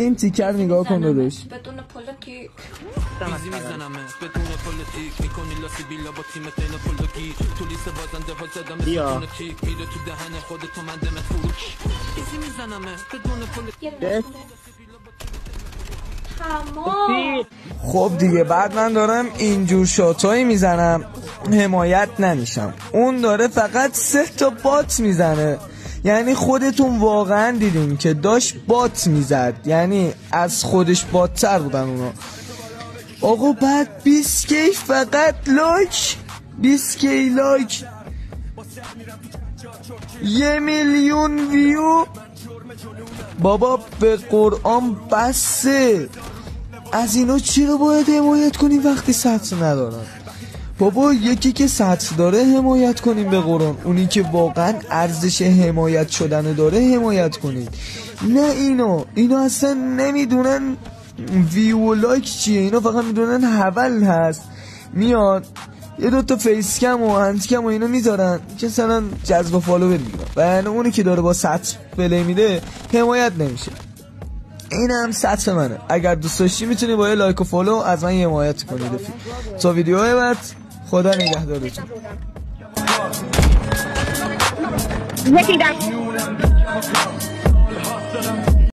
این تیکر نگاه کن داداش. بدون پلیتیک ایزی میزنمه بدون پلیتیک میکنی لاسی بیلا با تیم تین پولدوگی تو لیست بازنده ها زدم بدون تیک میره تو دهن خودتو من دمت فروش ایزی میزنمه بدون پلیتیک. تمام. خب دیگه بعد من دارم اینجور شاتایی میزنم حمایت نمیشم، اون داره فقط 3 تا بات میزنه. یعنی خودتون واقعا دیدین که داشت بات میزد، یعنی از خودش بات‌تر بودن اونا. آقا بعد 20K فقط لایک، 20K لایک، 1,000,000 ویو. بابا به قرآن بسه، از اینا چرا باید حمایت کنیم وقتی سطح ندارن؟ بابا یکی که سطح داره حمایت کنیم به قرآن، اونی که واقعا ارزش حمایت شدن داره حمایت کنیم، نه اینا اصلا نمیدونن ویو و لایک چیه، اینا فقط میدونن حول هست، میاد یه دوتا فیس کم و هند کم و اینا میذارن که مثلا جذب فالوور میگیرن و یعنی اونی که داره با سطح پلی میده حمایت نمیشه. این هم سطح منه. اگر دوست داشتی میتونی با یه لایک و فالو از من حمایت کنی. تا ویدیوهای بعد خدا نگهدارتون.